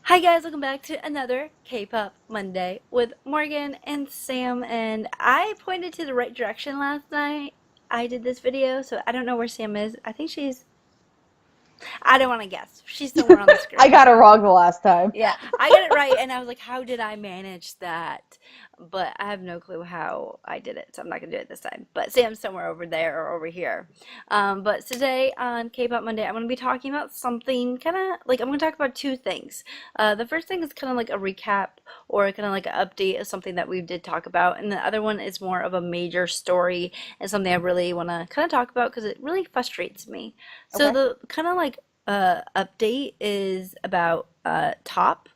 Hi guys, welcome back to another K-pop Monday with Morgan and Sam, and I pointed to the right direction last night. I did this video, so I don't know where Sam is. I don't want to guess. She's somewhere on the I screen. got it wrong the last time. Yeah, I got it right, and I was like, how did I manage that? But I have no clue how I did it, so I'm not gonna do it this time. But Sam's somewhere over there or over here. But today on K-pop Monday, I'm gonna be talking about something kind of like I'm gonna talk about two things. The first thing is kind of like a recap or kind of like an update of something that we did talk about, and the other one is more of a major story and something I really want to kind of talk about because it really frustrates me. So Okay. the kind of like update is about Top.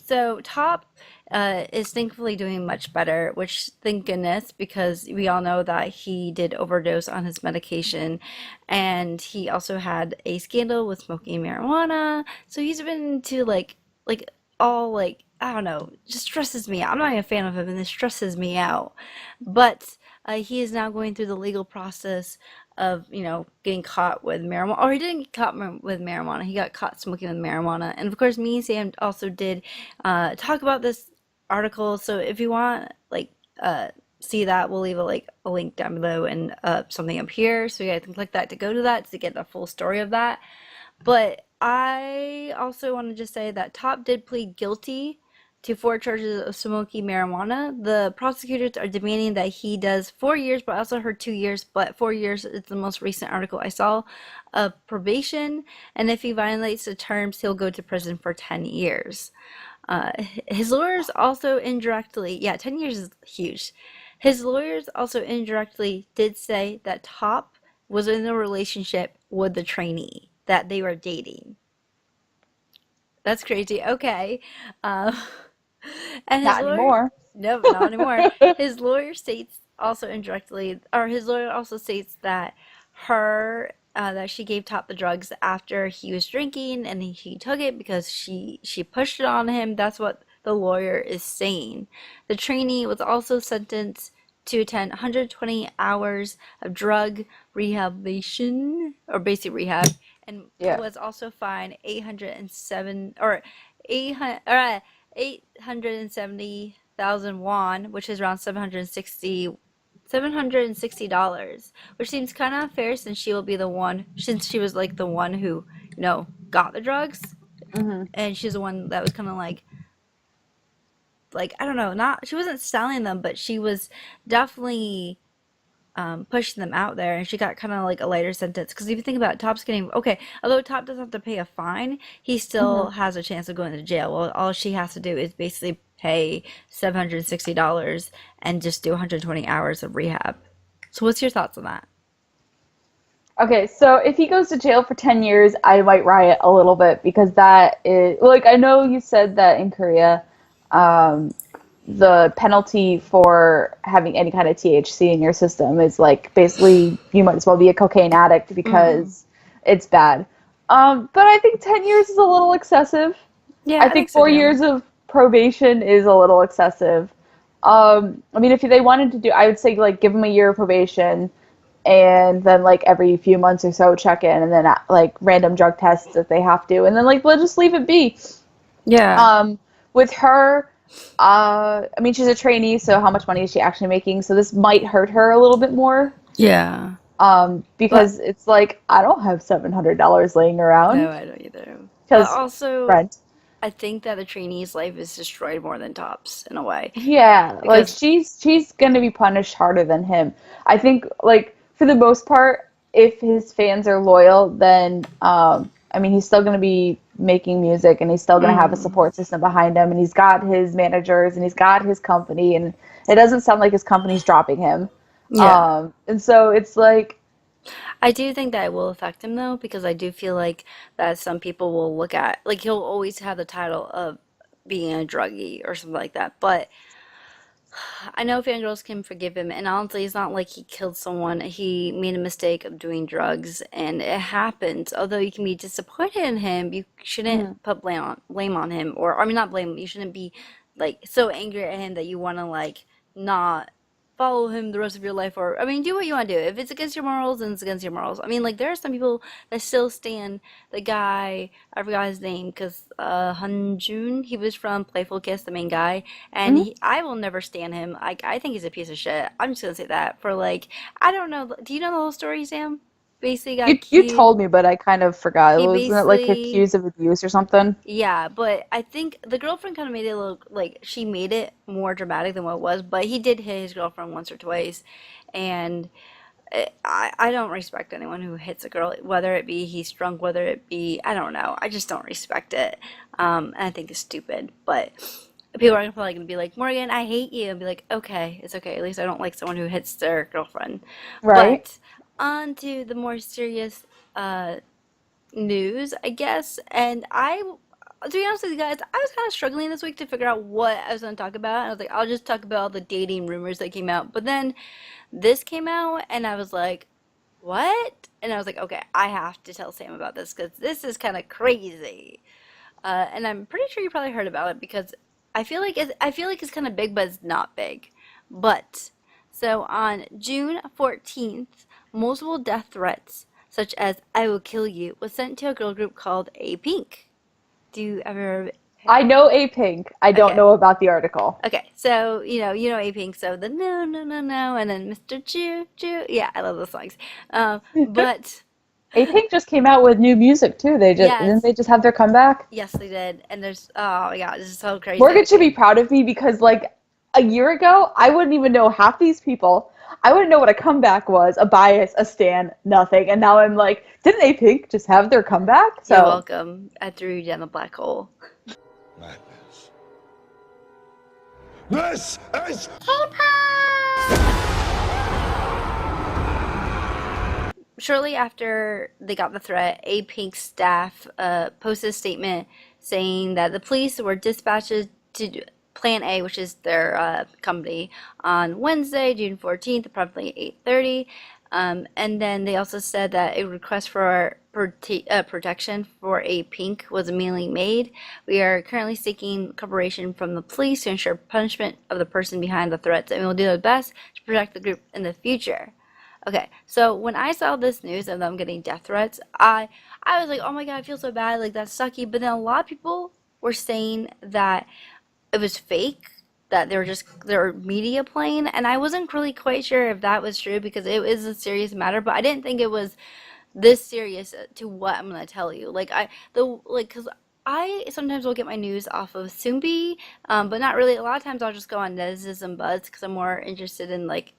So Top is thankfully doing much better, which thank goodness because we all know that he did overdose on his medication, and he also had a scandal with smoking marijuana. So he's been into like all like I don't know, just stresses me out. I'm not even a fan of him, and this stresses me out. But he is now going through the legal process of getting caught with marijuana, or he didn't get caught with marijuana, he got caught smoking with marijuana. And of course me and Sam also did talk about this article, so if you want see that, we'll leave a link down below and something up here so you guys can click that to go to that to get the full story of that. But I also want to just say that Top did plead guilty to four charges of smoking marijuana. The prosecutors are demanding that he does 4 years, but I also heard 2 years, but 4 years is the most recent article I saw of probation. And if he violates the terms, he'll go to prison for 10 years. Uh, his lawyers also indirectly, yeah, 10 years is huge. His lawyers also indirectly did say that Top was in a relationship with the trainee that they were dating. That's crazy. Okay. Um, and his Not lawyer, anymore. no, not anymore. His lawyer states also indirectly, or his lawyer also states that that she gave Top the drugs after he was drinking, and he took it because she pushed it on him. That's what the lawyer is saying. The trainee was also sentenced to attend 120 hours of drug rehabilitation or basic rehab, and Yeah. was also fined 807 or 870,000 won, which is around 760 dollars, which seems kind of unfair since she will be the one, since she was like the one who got the drugs, hmm and she's the one that was kind of like I don't know, not she wasn't selling them, but she was definitely pushing them out there, and she got kind of like a lighter sentence. Because if you think about it, Top's getting okay, although Top doesn't have to pay a fine, he hmm still has a chance of going to jail. Well, all she has to do is basically pay $760 and just do 120 hours of rehab. So, what's your thoughts on that? Okay, so if he goes to jail for 10 years, I might riot a little bit because that is like I know you said that in Korea, um, the penalty for having any kind of THC in your system is like basically you might as well be a cocaine addict Mm-hmm. because it's bad. But I think 10 years is a little excessive. Yeah, I I think think so four too. years of probation is a little excessive. I mean, if they wanted to do, I would say like give them a year of probation, and then like every few months or so check in, and then like random drug tests if they have to, and then like we'll just leave it be. Yeah. Um, with her, I mean, she's a trainee, so how much money is she actually making? So this might hurt her a little bit more. Yeah. But Because it's like I don't have $700 laying no, around I don't either. But because also, rent. I think that a trainee's life is destroyed more than Top's in a way. Yeah, like Because she's gonna be punished harder than him. I think like for the most part, if his fans are loyal, then I mean he's still gonna be making music and he's still gonna have a mm, support system behind him and he's got his managers and he's got his company and it doesn't sound like his company's dropping him. yeah. And so it's like I do think that it will affect him though, because I do feel like that some people will look at like he'll always have the title of being a druggie or something like that. But I know fangirls can forgive him, and honestly, it's not like he killed someone. He made a mistake of doing drugs, and it happens. Although you can be disappointed in him, you shouldn't mhm, put blame on him, or I mean not blame. You shouldn't be like so angry at him that you want to like not follow him the rest of your life, or I mean, do what you want to do. If it's against your morals, then it's against your morals. I mean, like there are some people that still stand the guy. I forgot his name because Jun. He was from Playful Kiss, the main guy, and Mhm. I will never stand him. I think he's a piece of shit. I'm just gonna say that for like I don't know. Do you know the whole story, Sam? Basically, got You accused. told me, but I kind of forgot. He Wasn't it like basically accused of abuse or something? yeah, but I think the girlfriend kind of made it look like she made it more dramatic than what it was. But he did hit his girlfriend once or twice, and I don't respect anyone who hits a girl, whether it be he's drunk, whether it be I don't know. I just don't respect it. And I think it's stupid. But people are probably gonna be like, Morgan, I hate you, and be like, okay, it's okay. At least I don't like someone who hits their girlfriend. Right. But on to the more serious uh, news, I guess. And to be honest with you guys, I was kind of struggling this week to figure out what I was going to talk about. And I was like, I'll just talk about all the dating rumors that came out. But then this came out, and I was like, what? And I was like, okay, I have to tell Sam about this because this is kind of crazy. And I'm pretty sure you probably heard about it because I feel like it's kind of big, but it's not big. But so on June 14th, multiple death threats such as "I will kill you" was sent to a girl group called A Pink. Do you ever? I know A Pink. I don't Okay, know about the article. okay. So you know A Pink. So the no no no no, and then Mr. Choo Choo. Yeah, I love those songs. But A Pink just came out with new music too. They just didn't yes, they just have their comeback? yes, they did. And there's oh my god, this is so Morgan crazy. should be proud of me because like a year ago, I wouldn't even know half these people. I wouldn't know what a comeback was, a bias, a stan, nothing. And now I'm like, didn't A Pink just have their comeback? You're So welcome. I threw you down the black hole. Madness. This is Shortly after they got the threat, A Pink staff posted a statement saying that the police were dispatched to Plan A, which is their company, on Wednesday, June 14th, approximately 8:30. And then they also said that a request for protection for A Pink was immediately made. We are currently seeking cooperation from the police to ensure punishment of the person behind the threats, and we will do our best to protect the group in the future. Okay, so when I saw this news of them getting death threats, I was like, oh my god, I feel so bad, like that's sucky. But then a lot of people were saying that it was fake, that they were media playing, and I wasn't really quite sure if that was true because it is a serious matter. But I didn't think it was this serious to what I'm gonna tell you. Cause I sometimes will get my news off of Soombi, but not really. A lot of times I'll just go on Nez's and Buzz because I'm more interested in like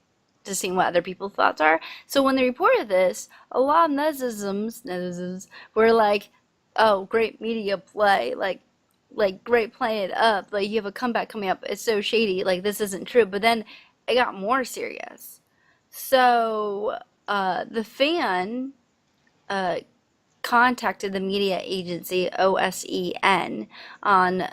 just seeing what other people's thoughts are. So when they reported this, a lot of Nezisms were like, "Oh, great media play! Like great playing it up! Like you have a comeback coming up. It's so shady. Like this isn't true." But then it got more serious. So the fan uh, contacted the media agency OSEN on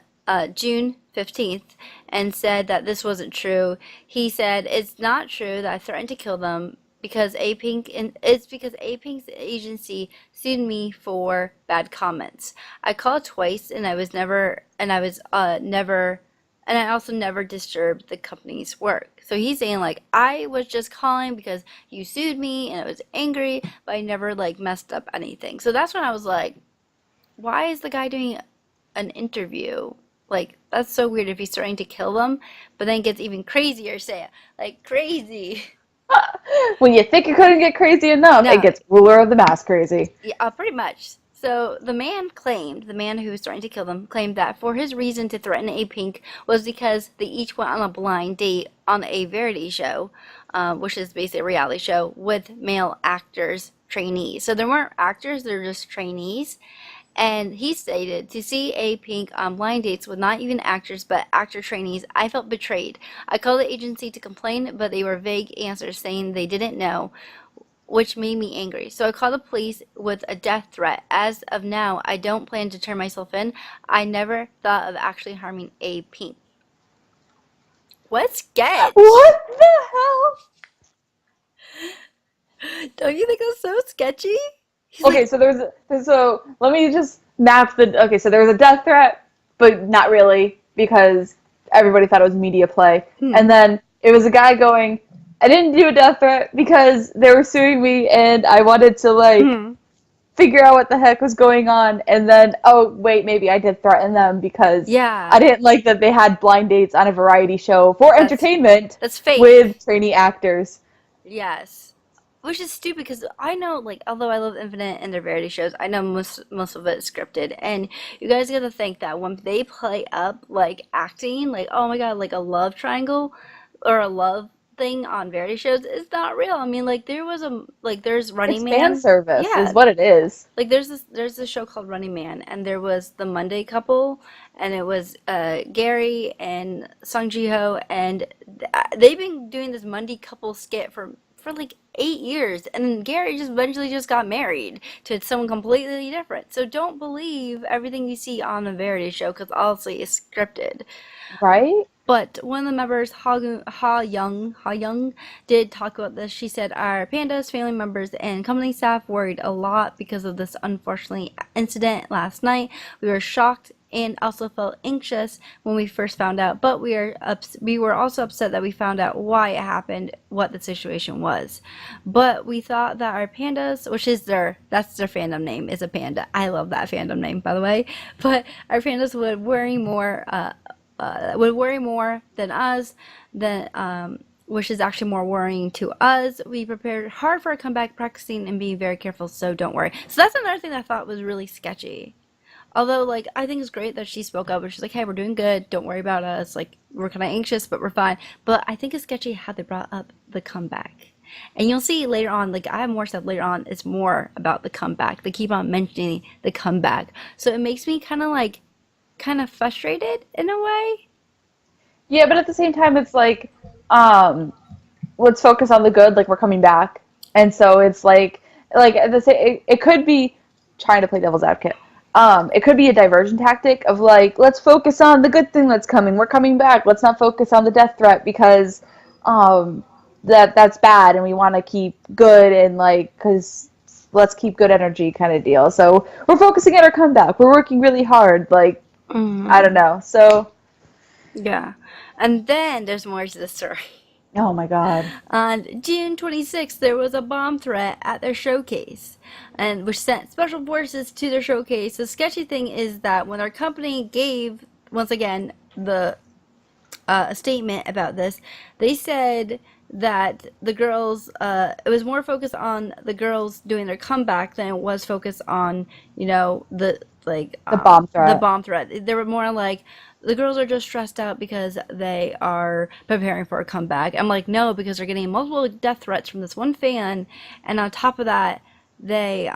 June 15th and said that this wasn't true. He said it's not true that I threatened to kill them because A Pink and it's because A Pink's agency sued me for bad comments. I called twice and I also never disturbed the company's work. So he's saying like I was just calling because you sued me and I was angry, but I never like messed up anything. So that's when I was like, why is the guy doing an interview? Like that's so weird if he's starting to kill them, but then gets even crazier, say it. Like crazy. when you think it couldn't get crazy enough, it No, gets ruler of the mass crazy. yeah, pretty much. So the man who was starting to kill them, claimed that for his reason to threaten A Pink was because they each went on a blind date on a variety show, which is basically a reality show with male actors, trainees. So they weren't actors; they're just trainees. And he stated, to see A Pink on blind dates with not even actors but actor trainees, I felt betrayed. I called the agency to complain, but they were vague answers saying they didn't know, which made me angry. So I called the police with a death threat. As of now, I don't plan to turn myself in. I never thought of actually harming A Pink. What sketch? What the hell? Don't you think that's so sketchy? He's Okay, like, so so let me just map the okay, so there was a death threat, but not really because everybody thought it was media play. hmm, And then it was a guy going, I didn't do a death threat because they were suing me and I wanted to like Hmm. figure out what the heck was going on. And then, oh, wait, maybe I did threaten them because I Yeah, didn't like that they had blind dates on a variety show for that's entertainment that's with fake. trainee actors. Yes. Which is stupid because I know, like, although I love Infinite and their variety shows, I know most of it is scripted. And you guys gotta think that when they play up like acting, like, oh my God, like a love triangle or a love thing on variety shows, it's not real. I mean, like there was a like there's It's Running fan Man. service, Yeah, is what it is. like there's this show called Running Man, and there was the Monday couple, and it was Gary and Sung Ji Ho, and they've been doing this Monday couple skit for like 8 years, and then Gary just eventually just got married to someone completely different. So don't believe everything you see on a variety show because honestly it's scripted. Right? But one of the members, Ha Young, did talk about this. She said, "Our pandas, family members, and company staff worried a lot because of this unfortunate incident last night. We were shocked and also felt anxious when we first found out. But we were also upset that we found out why it happened, what the situation was. But we thought that our pandas, which is that's their fandom name, is a panda. I love that fandom name, by the way. But our pandas would worry more than us, than which is actually more worrying to us. We prepared hard for a comeback, practicing and being very careful, so don't worry." So that's another thing that I thought was really sketchy. Although, like, I think it's great that she spoke up and she's like, "Hey, we're doing good. Don't worry about us. Like, we're kind of anxious, but we're fine." But I think it's sketchy how they brought up the comeback. And you'll see later on, like, I have more stuff later on. It's more about the comeback. They keep on mentioning the comeback. So it makes me kind of frustrated in a way. Yeah, but at the same time, it's like, um, let's focus on the good, like we're coming back. And so it's like it could be trying to play devil's advocate. It could be a diversion tactic of like, let's focus on the good thing that's coming. We're coming back. Let's not focus on the death threat because um, that's bad, and we want to keep good and like because let's keep good energy kind of deal. So we're focusing on our comeback. We're working really hard. Like I don't Hmm. know. So Yeah. And then there's more to the story. oh my god. On June 26th, there was a bomb threat at their showcase, and which sent special forces to their showcase. The sketchy thing is that when our company gave, once again, a statement about this, they said that the girls, it was more focused on the girls doing their comeback than it was focused on, The bomb the threat. bomb threat. They were more like, the girls are just stressed out because they are preparing for a comeback. I'm like, no, because they're getting multiple death threats from this one fan, and on top of that, they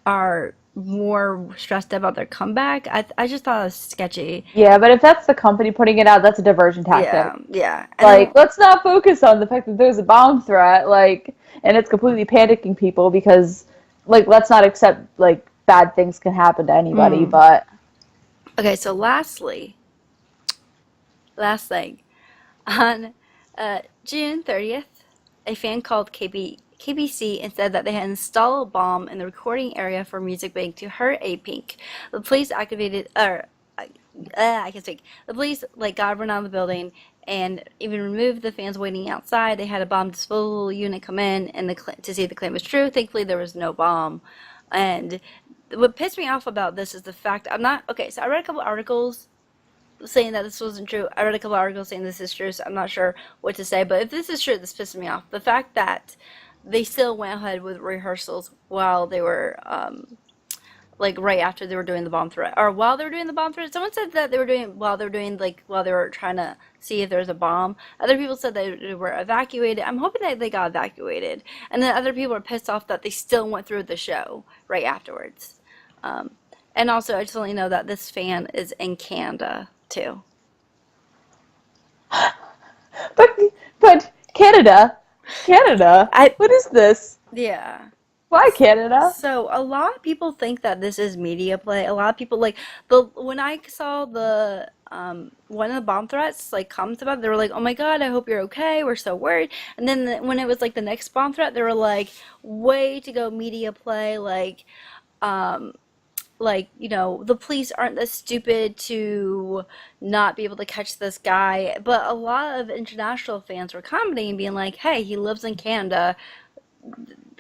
are more stressed about their comeback. I just thought it was sketchy. Yeah, but if that's the company putting it out, that's a diversion tactic. Yeah, yeah. And Like, then let's not focus on the fact that there's a bomb threat, like, and it's completely panicking people because, like, let's not accept, like, bad things can happen to anybody, mm. but Okay, so last thing, on June 30th, a fan called KBC and said that they had installed a bomb in the recording area for Music Bank to hurt A Pink. The police activated, or I can speak. The police like got run out of the building and even removed the fans waiting outside. They had a bomb disposal unit come in and to see if the claim was true. Thankfully, there was no bomb. And what pissed me off about this is the fact I'm not okay. So I read a couple articles saying that this wasn't true. I read a couple articles saying this is true, so I'm not sure what to say. But if this is true, this pisses me off. The fact that they still went ahead with rehearsals while they were like right after they were doing the bomb threat or while they were doing the bomb threat. Someone said that they were doing while they were doing like while they were trying to see if there was a bomb. Other people said they were evacuated. I'm hoping that they got evacuated. And then other people are pissed off that they still went through the show right afterwards. Um, and also, I just want you to know that this fan is in Canada too. but but Canada, I what is this? Yeah. Why Canada? So a lot of people think that this is media play. A lot of people like the when I saw the one of the bomb threats like comments about it, they were like, "Oh my God, I hope you're okay. We're so worried." And then when it was like the next bomb threat, they were like, "Way to go, media play!" um like, the police aren't that stupid to not be able to catch this guy. But a lot of international fans were commenting and being like, hey, he lives in Canada.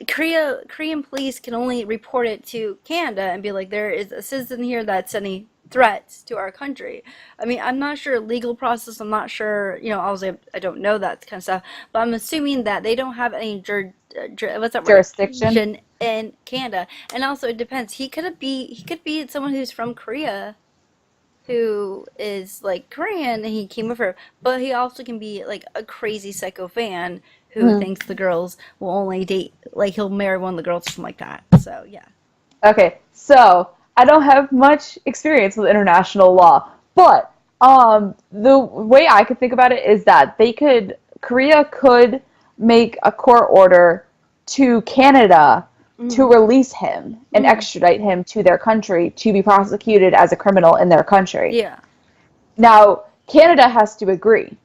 Korean police can only report it to Canada and be like, there is a citizen here that's sending threats to our country. I mean, I'm not sure legal process. I'm not sure, obviously I don't know that kind of stuff, but I'm assuming that they don't have any what's that word? Jurisdiction. In Canada. And also it depends. He could be someone who's from Korea who is like Korean and he came over, but he also can be like a crazy psycho fan who Mhm. thinks the girls will only date, like he'll marry one of the girls, something like that. So yeah. Okay, so I don't have much experience with international law, but the way I could think about it is that Korea could make a court order to Canada to Mm-hmm. release him and Mm-hmm. extradite him to their country to be prosecuted as a criminal in their country. Yeah. Now, Canada has to agree,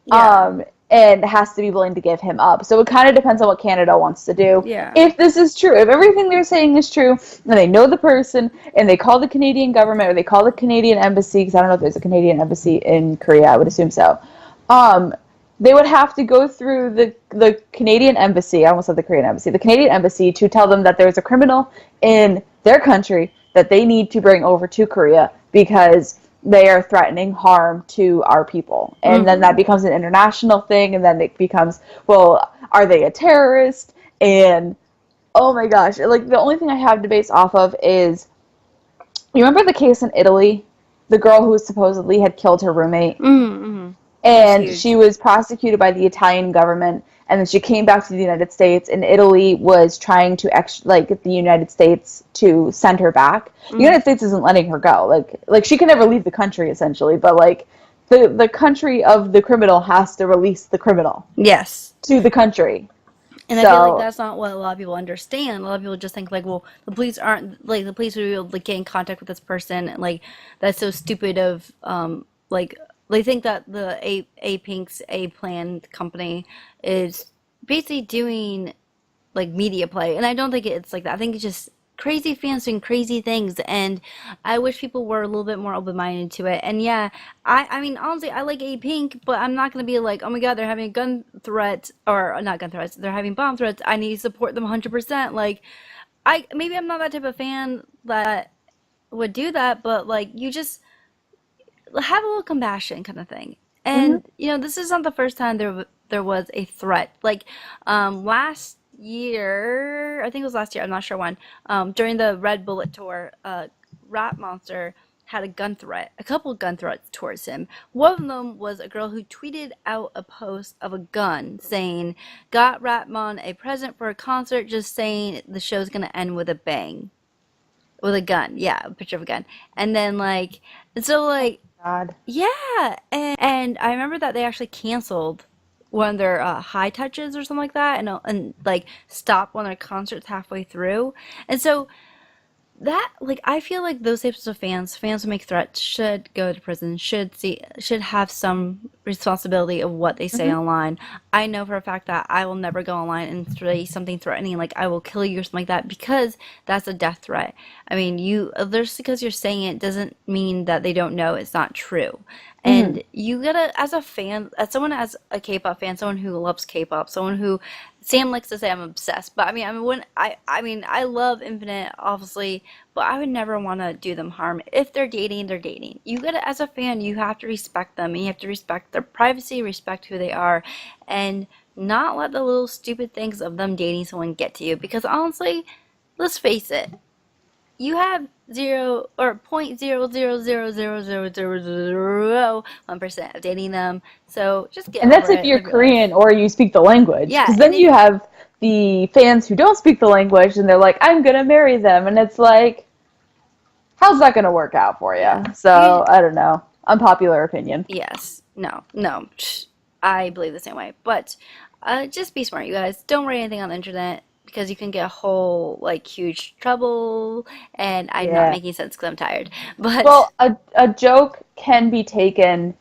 Yeah. and has to be willing to give him up. So it kind of depends on what Canada wants to do. Yeah. If this is true, if everything they're saying is true, and they know the person, and they call the Canadian government or they call the Canadian embassy, because I don't know if there's a Canadian embassy in Korea, I would assume so. Um, they would have to go through the Canadian embassy. I almost said the Korean embassy. The Canadian embassy to tell them that there's a criminal in their country that they need to bring over to Korea because they are threatening harm to our people. And then that Mm-hmm. becomes an international thing, and then it becomes, well, are they a terrorist? And oh my gosh, like the only thing I have to base off of is, you remember the case in Italy? The girl who supposedly had killed her roommate? Mm-hmm. That was And she huge. was prosecuted by the Italian government, and then she came back to the United States, and Italy was trying to get the United States to send her back. The Mm-hmm. United States isn't letting her go. Like she can never leave the country essentially, but like the country of the criminal has to release the criminal Yes. to the country. And I feel like So that's not what a lot of people understand. A lot of people just think like, well, the police would be able to get in contact with this person, and like that's so stupid of like they think that the A Pink's A Plan company is basically doing like media play, and I don't think it's like that. I think it's just crazy fans doing crazy things, and I wish people were a little bit more open minded to it. And yeah, I mean honestly, I like A Pink, but I'm not gonna be like, oh my god, they're having gun threats or not gun threats, they're having bomb threats. I need to support them 100%. Like maybe I'm not that type of fan that would do that, but like you just have a little compassion kind of thing. mhm. And this is not the first time there was a threat. Like last year, I think it was last year, I'm not sure when, during the Red Bullet tour, Rat Monster had a gun threat, a couple gun threats towards him. One of them was a girl who tweeted out a post of a gun saying, "Got Ratmon a present for a concert, just saying the show's gonna end with a bang." With a gun, yeah, a picture of a gun. And then like, and so like, God. yeah, and I remember that they actually canceled one of their high touches or something like that, and like stopped one of their concerts halfway through. And so that, like, I feel like those types of fans who make threats should go to prison, should have some responsibility of what they say Mhm. online. I know for a fact that I will never go online and say something threatening like I will kill you or something like that, because that's a death threat. I mean, just because you're saying it doesn't mean that they don't know it's not true. Mhm. And you gotta, as a fan, as a K-pop fan, someone who loves K-pop, someone who Sam likes to say I'm obsessed, but I mean, I love Infinite, obviously, but I would never want to do them harm. If they're dating, they're dating. You gotta, as a fan, you have to respect them, and you have to respect their privacy, respect who they are, and not let the little stupid things of them dating someone get to you. Because honestly, let's face it, you have 0.000000001% of dating them, so just get And that's over if it, you're live your life. Korean or you speak the language. Yeah, Because and then if you have the fans who don't speak the language and they're like, I'm going to marry them. And it's like, how's that going to work out for you? yeah, you So, I don't know. Unpopular opinion. yes, no, no, I believe the same way. But just be smart, you guys. Don't write anything on the internet because you can get a whole like huge trouble, and I'm not Yeah. making sense because I'm tired. But Well, a joke can be taken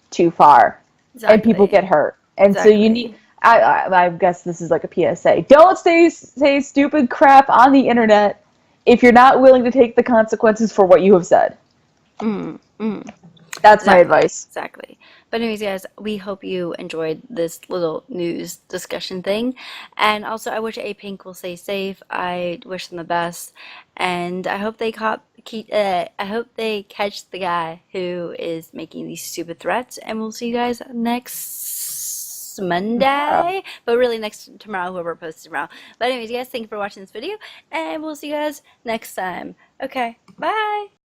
too far and people exactly, get hurt. And so you need, exactly. I guess this is like a PSA. Don't say stupid crap on the internet if you're not willing to take the consequences for what you have said. Mm, mm. That's my Exactly, advice. exactly. But anyways, guys, we hope you enjoyed this little news discussion thing. And also, I wish A Pink will stay safe. I wish them the best, and I hope they I hope they catch the guy who is making these stupid threats. And we'll see you guys next Tomorrow. Monday, but really next tomorrow, whoever posts tomorrow. But anyways, guys, thank you for watching this video, and we'll see you guys next time. Okay, bye.